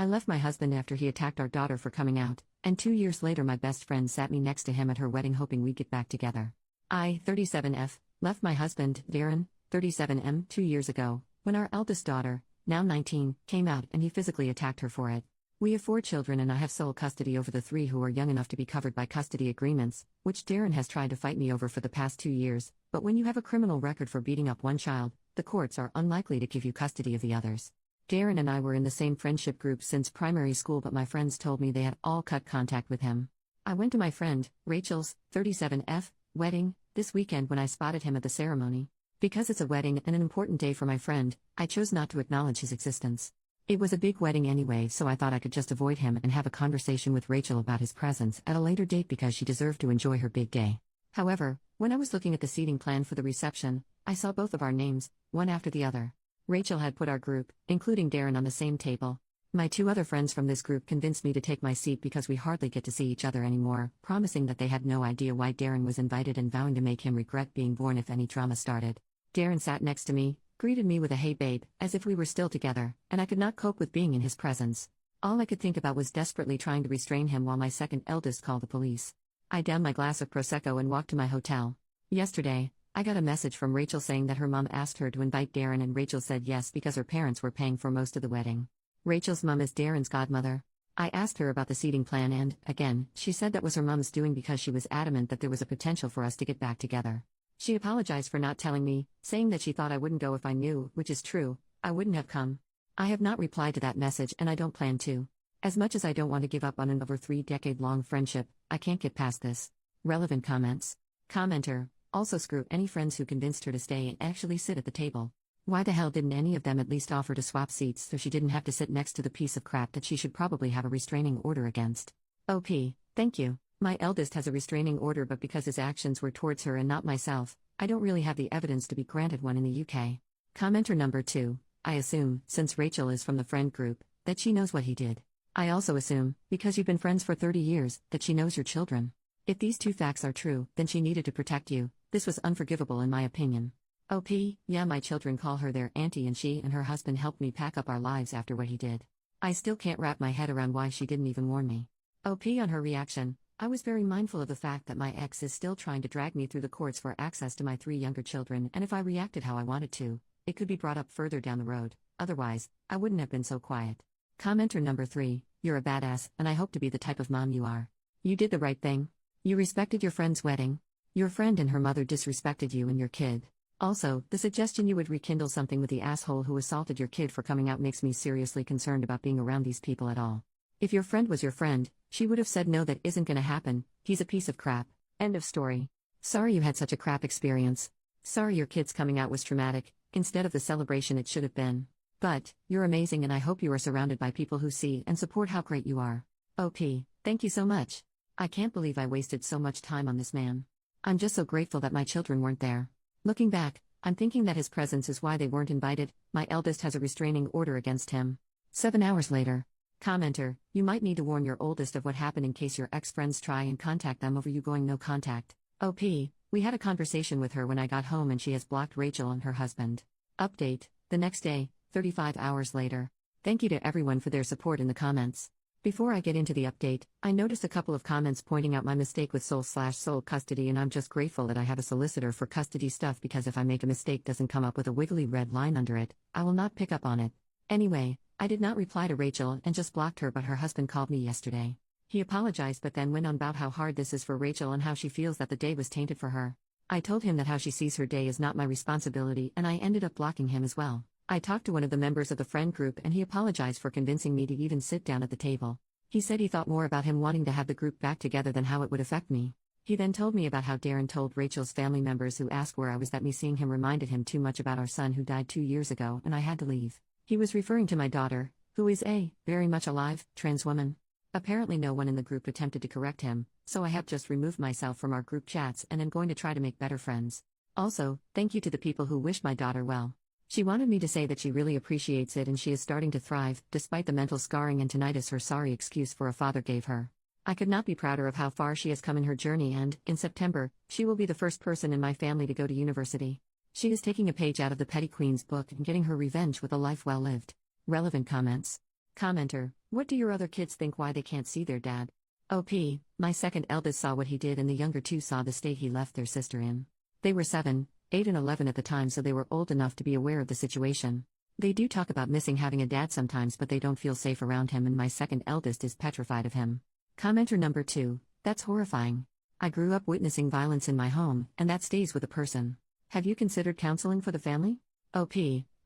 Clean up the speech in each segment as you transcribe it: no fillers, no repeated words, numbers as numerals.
I left my husband after he attacked our daughter for coming out, and 2 years later my best friend sat me next to him at her wedding hoping we'd get back together. I, 37F, left my husband, Darren, 37M, 2 years ago, when our eldest daughter, now 19, came out and he physically attacked her for it. We have 4 children and I have sole custody over the 3 who are young enough to be covered by custody agreements, which Darren has tried to fight me over for the past 2 years, but when you have a criminal record for beating up one child, the courts are unlikely to give you custody of the others. Darren and I were in the same friendship group since primary school, but my friends told me they had all cut contact with him. I went to my friend, Rachel's, 37F, wedding, this weekend when I spotted him at the ceremony. Because it's a wedding and an important day for my friend, I chose not to acknowledge his existence. It was a big wedding anyway, so I thought I could just avoid him and have a conversation with Rachel about his presence at a later date because she deserved to enjoy her big day. However, when I was looking at the seating plan for the reception, I saw both of our names, one after the other. Rachel had put our group, including Darren, on the same table. My 2 other friends from this group convinced me to take my seat because we hardly get to see each other anymore, promising that they had no idea why Darren was invited and vowing to make him regret being born if any drama started. Darren sat next to me, greeted me with a "hey babe," as if we were still together, and I could not cope with being in his presence. All I could think about was desperately trying to restrain him while my second eldest called the police. I downed my glass of Prosecco and walked to my hotel. Yesterday, I got a message from Rachel saying that her mom asked her to invite Darren and Rachel said yes because her parents were paying for most of the wedding. Rachel's mom is Darren's godmother. I asked her about the seating plan and, again, she said that was her mom's doing because she was adamant that there was a potential for us to get back together. She apologized for not telling me, saying that she thought I wouldn't go if I knew, which is true, I wouldn't have come. I have not replied to that message and I don't plan to. As much as I don't want to give up on an over 3-decade-long friendship, I can't get past this. Relevant comments. Commenter. Also screw any friends who convinced her to stay and actually sit at the table. Why the hell didn't any of them at least offer to swap seats so she didn't have to sit next to the piece of crap that she should probably have a restraining order against? OP, thank you. My eldest has a restraining order, but because his actions were towards her and not myself, I don't really have the evidence to be granted one in the UK. Commenter number 2, I assume, since Rachel is from the friend group, that she knows what he did. I also assume, because you've been friends for 30 years, that she knows your children. If these 2 facts are true, then she needed to protect you. This was unforgivable in my opinion. OP, yeah, my children call her their auntie and she and her husband helped me pack up our lives after what he did. I still can't wrap my head around why she didn't even warn me. OP on her reaction, I was very mindful of the fact that my ex is still trying to drag me through the courts for access to my 3 younger children, and if I reacted how I wanted to, it could be brought up further down the road, otherwise, I wouldn't have been so quiet. Commenter number 3, you're a badass, and I hope to be the type of mom you are. You did the right thing. You respected your friend's wedding. Your friend and her mother disrespected you and your kid. Also, the suggestion you would rekindle something with the asshole who assaulted your kid for coming out makes me seriously concerned about being around these people at all. If your friend was your friend, she would have said no, that isn't gonna happen, he's a piece of crap. End of story. Sorry you had such a crap experience. Sorry your kid's coming out was traumatic, instead of the celebration it should have been. But, you're amazing and I hope you are surrounded by people who see and support how great you are. OP, thank you so much. I can't believe I wasted so much time on this man. I'm just so grateful that my children weren't there. Looking back, I'm thinking that his presence is why they weren't invited. My eldest has a restraining order against him. 7 hours later. Commenter, you might need to warn your oldest of what happened in case your ex-friends try and contact them over you going no contact. OP, we had a conversation with her when I got home and she has blocked Rachel and her husband. Update, the next day, 35 hours later. Thank you to everyone for their support in the comments. Before I get into the update, I noticed a couple of comments pointing out my mistake with sole custody, and I'm just grateful that I have a solicitor for custody stuff because if I make a mistake doesn't come up with a wiggly red line under it, I will not pick up on it. Anyway, I did not reply to Rachel and just blocked her, but her husband called me yesterday. He apologized but then went on about how hard this is for Rachel and how she feels that the day was tainted for her. I told him that how she sees her day is not my responsibility and I ended up blocking him as well. I talked to one of the members of the friend group and he apologized for convincing me to even sit down at the table. He said he thought more about him wanting to have the group back together than how it would affect me. He then told me about how Darren told Rachel's family members who asked where I was that me seeing him reminded him too much about our son who died 2 years ago and I had to leave. He was referring to my daughter, who is a, very much alive, trans woman. Apparently no one in the group attempted to correct him, so I have just removed myself from our group chats and am going to try to make better friends. Also, thank you to the people who wished my daughter well. She wanted me to say that she really appreciates it and she is starting to thrive, despite the mental scarring and tinnitus her sorry excuse for a father gave her. I could not be prouder of how far she has come in her journey and, in September, she will be the first person in my family to go to university. She is taking a page out of the Petty Queen's book and getting her revenge with a life well lived. Relevant comments. Commenter, what do your other kids think why they can't see their dad? OP, my second eldest saw what he did and the younger two saw the state he left their sister in. They were 7, 8 and 11 at the time, so they were old enough to be aware of the situation. They do talk about missing having a dad sometimes, but they don't feel safe around him, and my second eldest is petrified of him. Commenter number 2, that's horrifying. I grew up witnessing violence in my home, and that stays with a person. Have you considered counseling for the family? OP,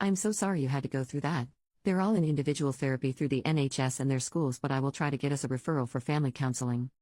I'm so sorry you had to go through that. They're all in individual therapy through the NHS and their schools, but I will try to get us a referral for family counseling.